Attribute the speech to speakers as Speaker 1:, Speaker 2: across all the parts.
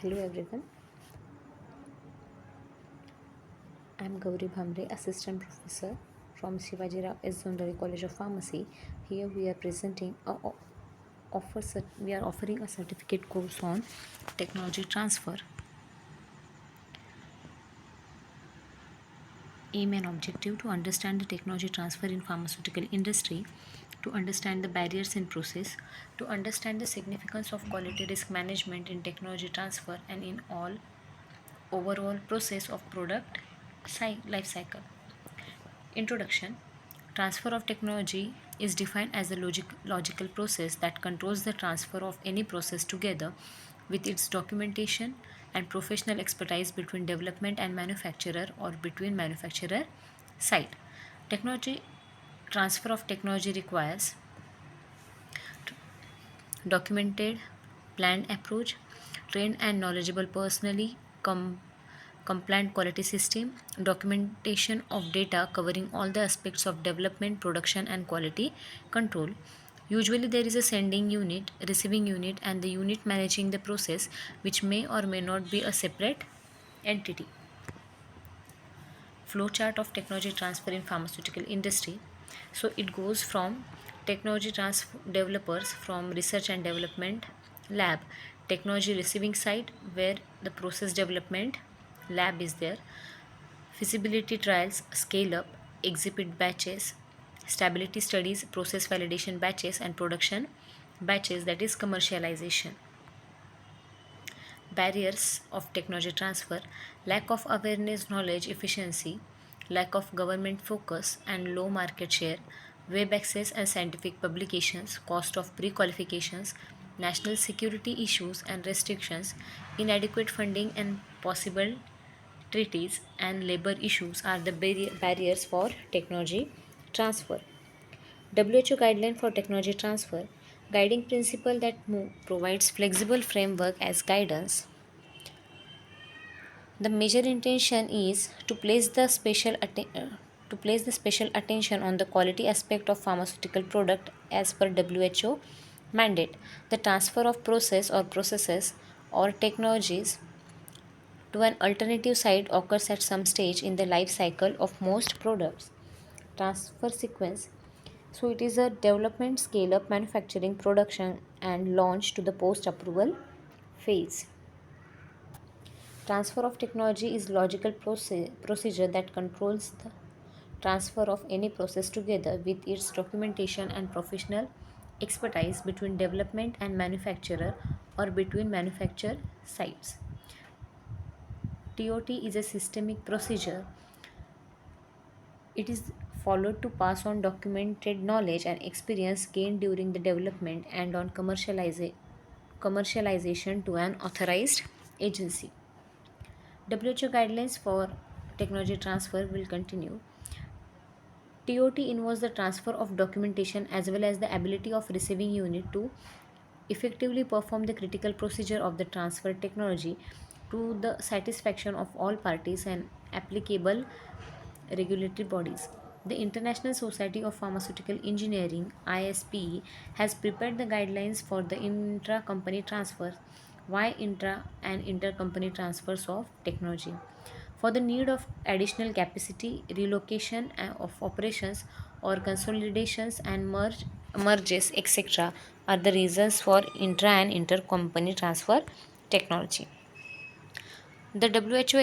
Speaker 1: Hello everyone, I am Gauri Bhamare, Assistant Professor from Shivaji Rao S. Zondari College of Pharmacy. Here we are presenting we are offering a certificate course on technology transfer. Aim and objective: to understand the technology transfer in pharmaceutical industry, to understand the barriers in process, to understand the significance of quality risk management in technology transfer and in all overall process of product life cycle. Introduction: transfer of technology is defined as a logical process that controls the transfer of any process together with its documentation and professional expertise between development and manufacturer or between manufacturer site. Technology transfer of technology requires documented, planned approach, trained and knowledgeable personally, compliant quality system, documentation of data covering all the aspects of development, production, and quality control. Usually, there is a sending unit, receiving unit, and the unit managing the process, which may or may not be a separate entity. Flowchart of technology transfer in pharmaceutical industry. So it goes from technology transfer developers from research and development lab, technology receiving site where the process development lab is there, feasibility trials, scale up, exhibit batches, stability studies, process validation batches, and production batches, that is commercialization. Barriers of technology transfer: lack of awareness, knowledge, efficiency, lack of government focus, and low market share, web access and scientific publications, cost of pre qualifications, national security issues and restrictions, inadequate funding, and possible treaties and labor issues are the barriers for technology transfer. WHO guideline for technology transfer: guiding principle that provides flexible framework as guidance. The major intention is to place the special attention on the quality aspect of pharmaceutical product as per WHO mandate. The transfer of process or processes or technologies to an alternative site occurs at some stage in the life cycle of most products. Transfer sequence: so it is a development, scale up, manufacturing, production, and launch to the post approval phase. Transfer of technology is logical procedure that controls the transfer of any process together with its documentation and professional expertise between development and manufacturer or between manufacture sites. TOT is a systemic procedure. It is followed to pass on documented knowledge and experience gained during the development and on commercialization to an authorized agency. WHO guidelines for technology transfer will continue. TOT involves the transfer of documentation as well as the ability of receiving unit to effectively perform the critical procedure of the transfer technology to the satisfaction of all parties and applicable regulatory bodies. The International Society of Pharmaceutical Engineering (ISPE) has prepared the guidelines for the intra-company transfers. Why intra and intercompany transfers of technology? For the need of additional capacity, relocation of operations or consolidations and merges, etc., are the reasons for intra and intercompany transfer technology. The WHO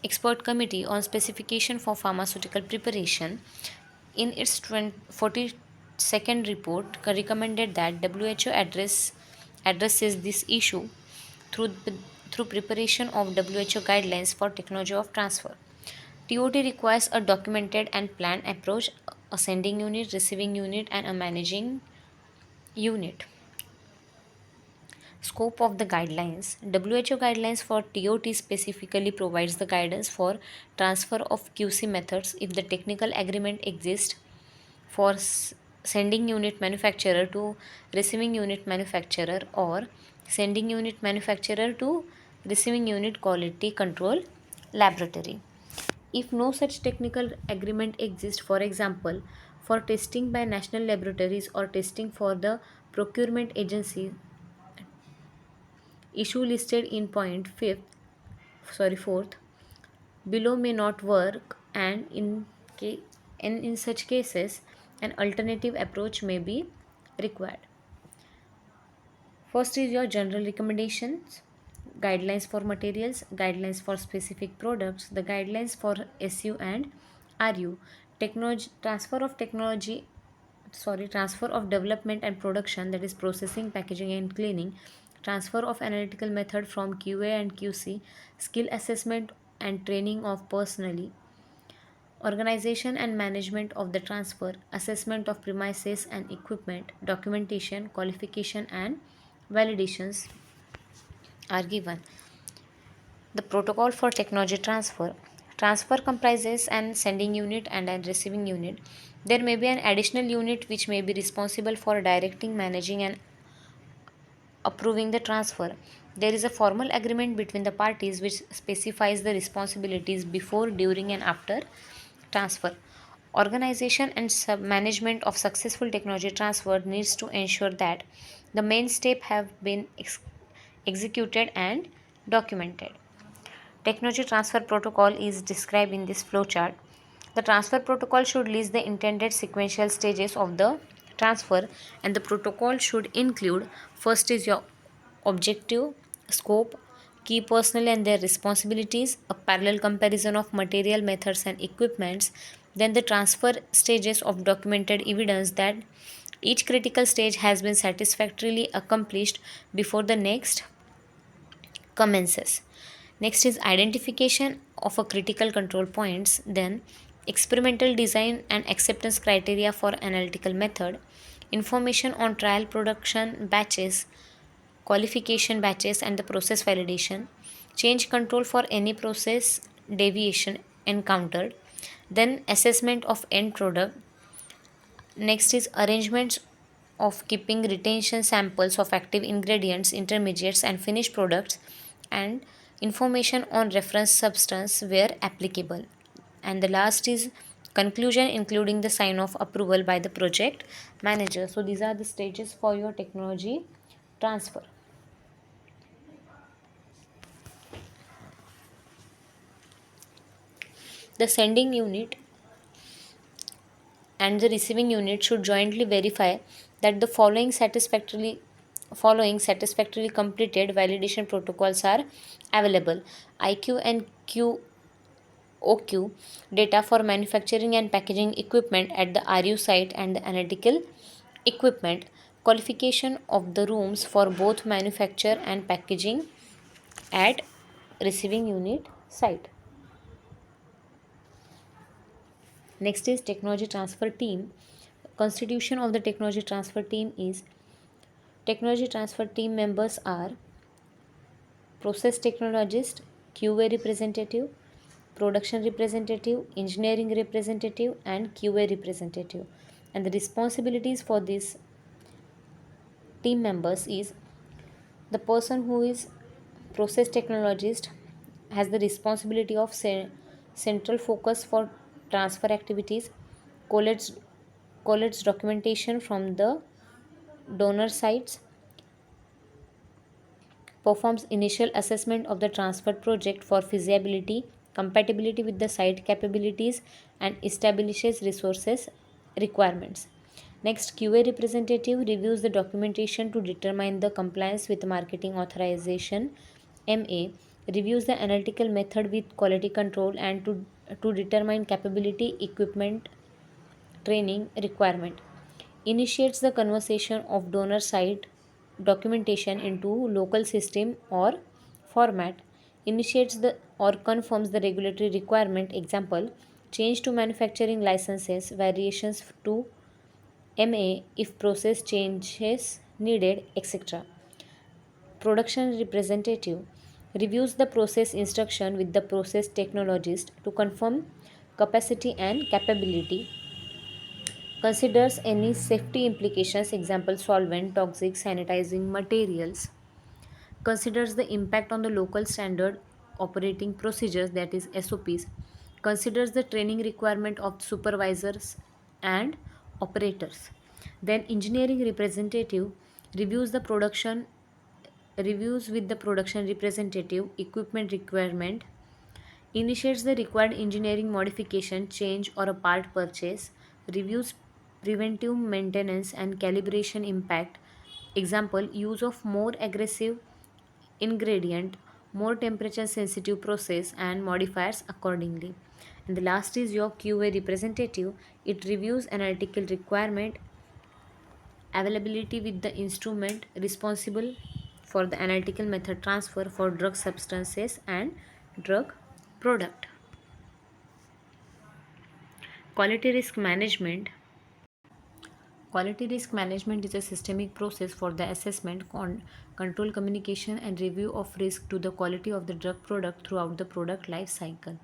Speaker 1: expert committee on specification for pharmaceutical preparation in its 42nd report recommended that WHO addresses this issue through through preparation of WHO guidelines for technology of transfer. TOT requires a documented and planned approach, a sending unit, receiving unit, and a managing unit. Scope of the guidelines: WHO guidelines for TOT specifically provides the guidance for transfer of QC methods if the technical agreement exists for sending unit manufacturer to receiving unit manufacturer or sending unit manufacturer to receiving unit quality control laboratory. If no such technical agreement exists, for example, for testing by national laboratories or testing for the procurement agency, issue listed in point fifth, sorry fourth below may not work, and in such cases an alternative approach may be required. First is your general recommendations, guidelines for materials, guidelines for specific products, the guidelines for SU and RU, technology transfer of technology, transfer of development and production, that is processing, packaging and cleaning, transfer of analytical method from QA and QC, skill assessment and training of personally, organization and management of the transfer, assessment of premises and equipment, documentation, qualification and validations are given. The protocol for technology transfer. Transfer comprises an sending unit and a receiving unit. There may be an additional unit which may be responsible for directing, managing, and approving the transfer. There is a formal agreement between the parties which specifies the responsibilities before, during, and after transfer. Organization and management of successful technology transfer needs to ensure that the main step have been executed and documented. Technology transfer protocol is described in this flowchart. The transfer protocol should list the intended sequential stages of the transfer, and the protocol should include: first is your objective, scope, key personnel and their responsibilities, a parallel comparison of material, methods and equipments, then the transfer stages of documented evidence that each critical stage has been satisfactorily accomplished before the next commences. Next is identification of a critical control points, then experimental design and acceptance criteria for analytical method, information on trial production batches, qualification batches and the process validation, change control for any process deviation encountered, then assessment of end product. Next is arrangements of keeping retention samples of active ingredients, intermediates, and finished products, and information on reference substance where applicable. And the last is conclusion, including the sign of approval by the project manager. So, these are the stages for your technology transfer. The sending unit and the receiving unit should jointly verify that the following satisfactorily completed validation protocols are available: IQ and QOQ data for manufacturing and packaging equipment at the RU site and the analytical equipment, qualification of the rooms for both manufacture and packaging at receiving unit site. Next is technology transfer team. Constitution of the technology transfer team is: technology transfer team members are process technologist, QA representative, production representative, engineering representative, and QA representative. And the responsibilities for these team members is: the person who is process technologist has the responsibility of central focus for transfer activities, collates documentation from the donor sites, performs initial assessment of the transfer project for feasibility, compatibility with the site capabilities, and establishes resources requirements. Next, QA representative reviews the documentation to determine the compliance with marketing authorization. MA reviews the analytical method with quality control and to determine capability, equipment, training requirement, initiates the conversion of donor site documentation into local system or format, initiates the or confirms the regulatory requirement, example change to manufacturing licenses, variations to MA if process changes needed, etc. Production representative reviews the process instruction with the process technologist to confirm capacity and capability, considers any safety implications, example solvent, toxic, sanitizing materials, considers the impact on the local standard operating procedures, that is SOPs, considers the training requirement of supervisors and operators. Then engineering representative reviews the production reviews with the production representative equipment requirement, initiates the required engineering modification, change, or a part purchase, reviews preventive maintenance and calibration impact. Example, use of more aggressive ingredient, more temperature sensitive process, and modifiers accordingly. And the last is your QA representative. It reviews analytical requirement, availability with the instrument responsible for the analytical method transfer for drug substances and drug product. Quality risk management. Quality risk management is a systemic process for the assessment, control, communication, and review of risk to the quality of the drug product throughout the product life cycle.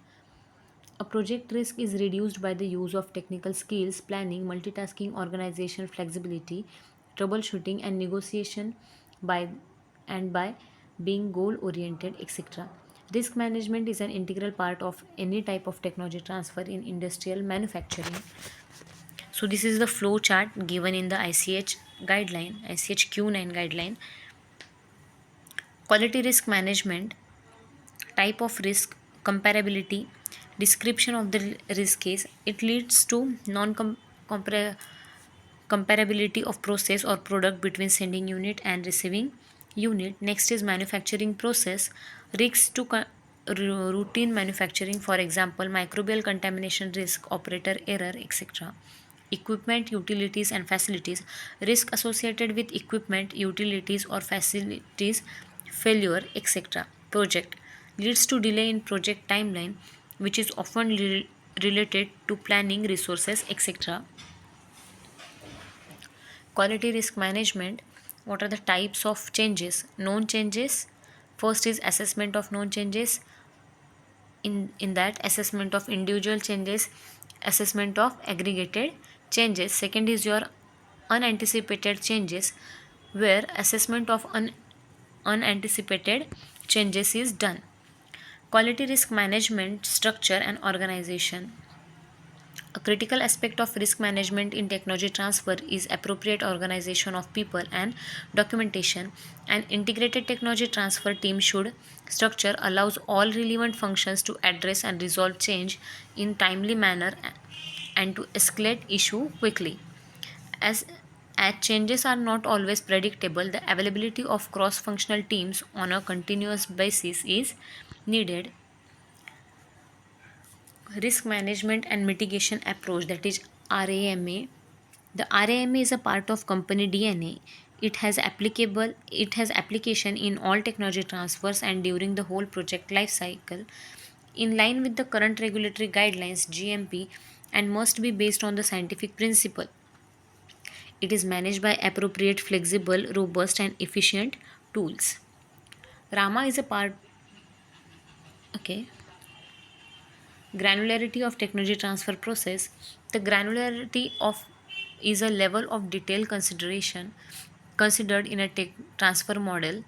Speaker 1: A project risk is reduced by the use of technical skills, planning, multitasking, organization flexibility, troubleshooting, and negotiation by by being goal oriented, etc. Risk management is an integral part of any type of technology transfer in industrial manufacturing. So this is the flow chart given in the ICH guideline, ICH Q9 guideline. Quality risk management, type of risk, comparability, description of the risk case. It leads to non comparability of process or product between sending unit and receiving unit. Next is manufacturing process, risks to routine manufacturing, for example microbial contamination risk, operator error, etc. Equipment, utilities, and facilities, risk associated with equipment, utilities, or facilities failure, etc. Project, leads to delay in project timeline, which is often related to planning, resources, etc. Quality risk management. What are the types of changes? Known changes. First is assessment of known changes. In that, assessment of individual changes, assessment of aggregated changes. Second is your unanticipated changes, where assessment of unanticipated changes is done. Quality risk management structure and organization. A critical aspect of risk management in technology transfer is appropriate organization of people and documentation. An integrated technology transfer team should structure allows all relevant functions to address and resolve change in timely manner and to escalate issue quickly. As as changes are not always predictable, the availability of cross-functional teams on a continuous basis is needed. Risk management and mitigation approach, that is RAMA. The RAMA is a part of company DNA. It has application in all technology transfers and during the whole project life cycle, in line with the current regulatory guidelines GMP, and must be based on the scientific principle. It is managed by appropriate, flexible, robust, and efficient tools. Rama is a part. Okay. Granularity of technology transfer process. The granularity of is a level of detail consideration considered in a tech transfer model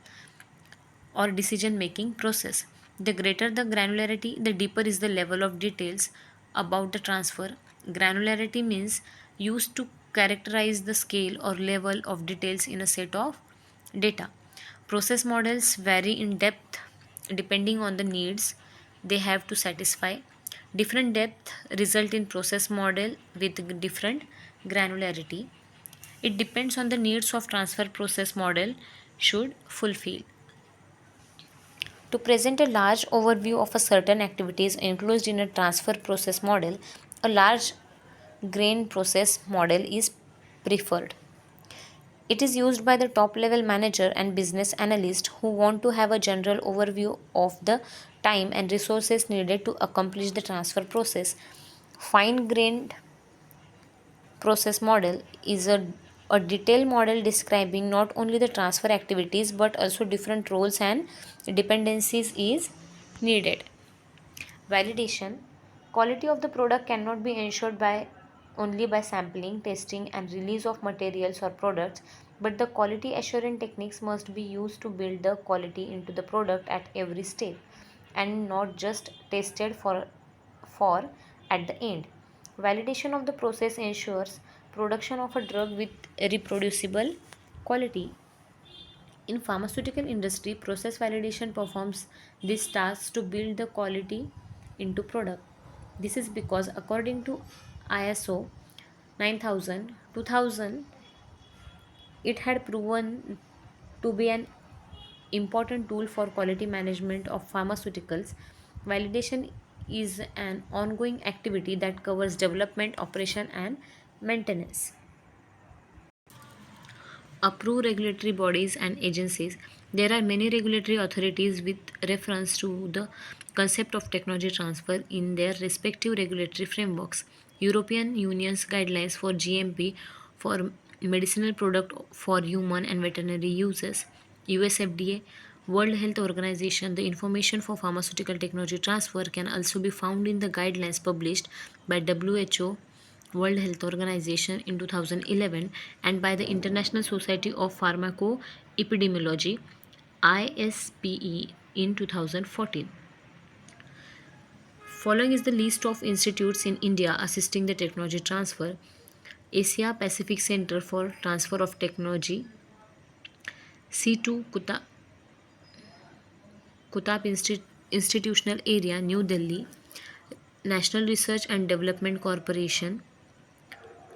Speaker 1: or decision making process. The greater the granularity, the deeper is the level of details about the transfer. Granularity means used to characterize the scale or level of details in a set of data. Process models vary in depth depending on the needs they have to satisfy. Different depth result in process model with different granularity. It depends on the needs of transfer process model should fulfill. To present a large overview of a certain activities included in a transfer process model, a large grain process model is preferred. It is used by the top level manager and business analyst who want to have a general overview of the time and resources needed to accomplish the transfer process. Fine grained process model is a detailed model describing not only the transfer activities but also different roles and dependencies is needed. Validation. Quality of the product cannot be ensured by only by sampling, testing, and release of materials or products, but the quality assurance techniques must be used to build the quality into the product at every step and not just tested for at the end. Validation of the process ensures production of a drug with reproducible quality. In pharmaceutical industry, process validation performs this task to build the quality into product. This is because according to ISO 9000 2000, it had proven to be an important tool for quality management of pharmaceuticals. Validation is an ongoing activity that covers development, operation, and maintenance. Approve regulatory bodies and agencies. There are many regulatory authorities with reference to the concept of technology transfer in their respective regulatory frameworks. European Union's guidelines for GMP for medicinal product for human and veterinary uses. US FDA, World Health Organization, the information for pharmaceutical technology transfer can also be found in the guidelines published by WHO, World Health Organization in 2011, and by the International Society of Pharmacoepidemiology ISPE in 2014. Following is the list of institutes in India assisting the technology transfer. Asia Pacific Center for Transfer of Technology, C2 Kutab Institutional Area, New Delhi, National Research and Development Corporation,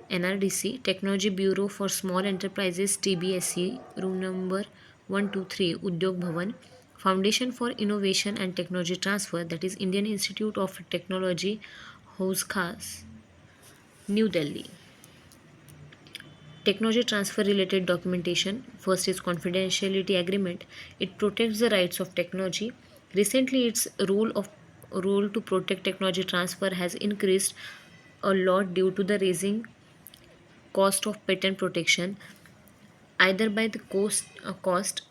Speaker 1: NRDC, Technology Bureau for Small Enterprises, TBSE, room number 123, Udyog Bhavan, Foundation for Innovation and Technology Transfer, that is Indian Institute of Technology, Hauz Khas, New Delhi. Technology transfer related documentation. First is confidentiality agreement. It protects the rights of technology. Recently, its role to protect technology transfer has increased a lot due to the raising cost of patent protection, either by the cost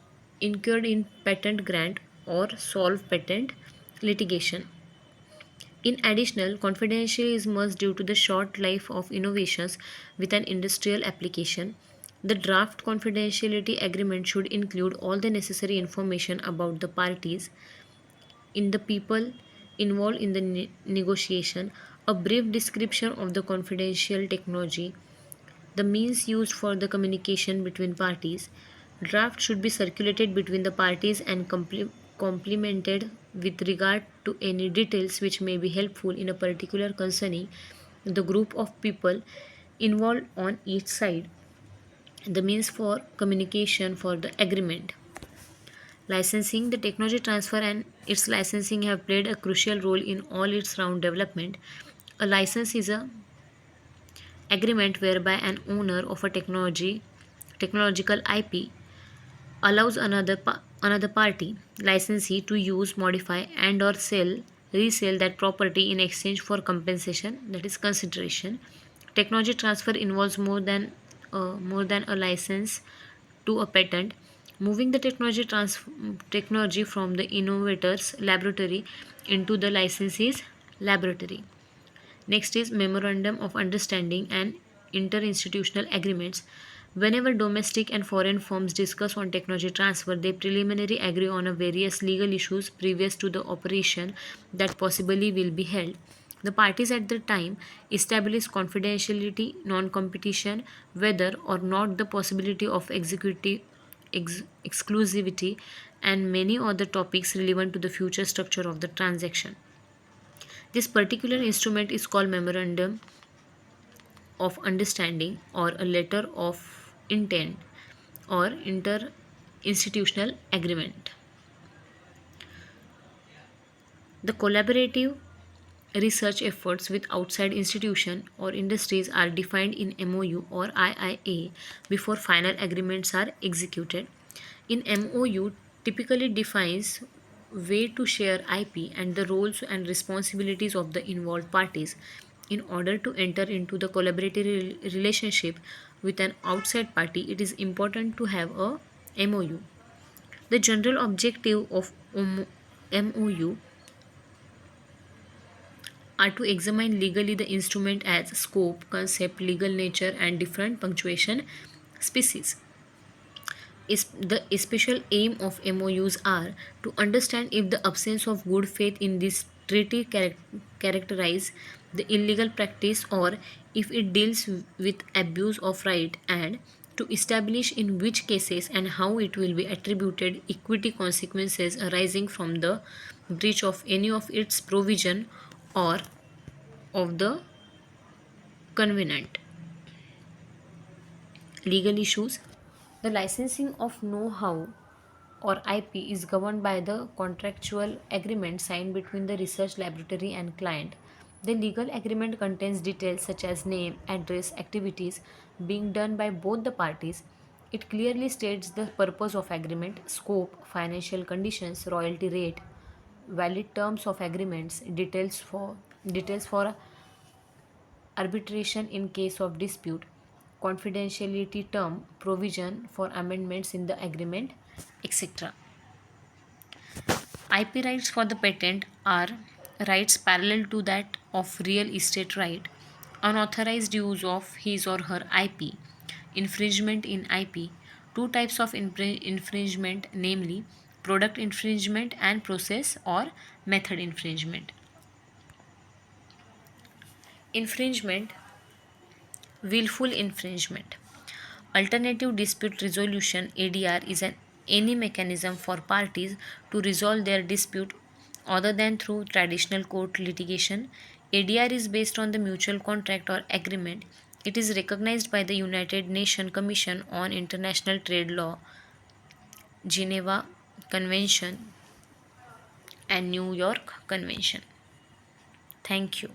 Speaker 1: incurred in patent grant or solve patent litigation. In addition, confidentiality is must due to the short life of innovations with an industrial application. The draft confidentiality agreement should include all the necessary information about the parties in the people involved in the negotiation, a brief description of the confidential technology, the means used for the communication between parties. Draft should be circulated between the parties and complemented with regard to any details which may be helpful in a particular concerning the group of people involved on each side. The means for communication for the agreement. Licensing. The technology transfer and its licensing have played a crucial role in all its round development. A license is a agreement whereby an owner of a technological IP allows another party licensee to use, modify, and or resell that property in exchange for compensation, that is consideration. Technology transfer involves more than a license to a patent, moving the technology from the innovator's laboratory into the licensee's laboratory. Next is Memorandum of Understanding and Interinstitutional Agreements. Whenever domestic and foreign firms discuss on technology transfer, they preliminarily agree on a various legal issues previous to the operation that possibly will be held. The parties at the time establish confidentiality, non-competition, whether or not the possibility of exclusivity, and many other topics relevant to the future structure of the transaction. This particular instrument is called Memorandum of Understanding or a Letter of Intent or Interinstitutional Agreement. The collaborative research efforts with outside institutions or industries are defined in MOU or IIA before final agreements are executed. In MOU typically defines way to share IP and the roles and responsibilities of the involved parties. In order to enter into the collaborative relationship with an outside party, it is important to have a MOU. The general objective of MOU are to examine legally the instrument as scope, concept, legal nature, and different punctuation species. The special aim of MOUs are to understand if the absence of good faith in this treaty characterize the illegal practice or if it deals with abuse of right, and to establish in which cases and how it will be attributed equity consequences arising from the breach of any of its provision or of the covenant. Legal issues. The licensing of know how or IP is governed by the contractual agreement signed between the research laboratory and client. The legal agreement contains details such as name, address, activities being done by both the parties. It clearly states the purpose of agreement, scope, financial conditions, royalty rate, valid terms of agreements, details for arbitration in case of dispute, confidentiality term, provision for amendments in the agreement, etc. IP rights for the patent are rights parallel to that of real estate right, unauthorized use of his or her IP, infringement in IP, two types of infringement, namely product infringement and process or method infringement. Infringement, willful infringement. Alternative dispute resolution ADR is any mechanism for parties to resolve their dispute other than through traditional court litigation. ADR is based on the mutual contract or agreement. It is recognized by the United Nations Commission on International Trade Law, Geneva Convention, and New York Convention. Thank you.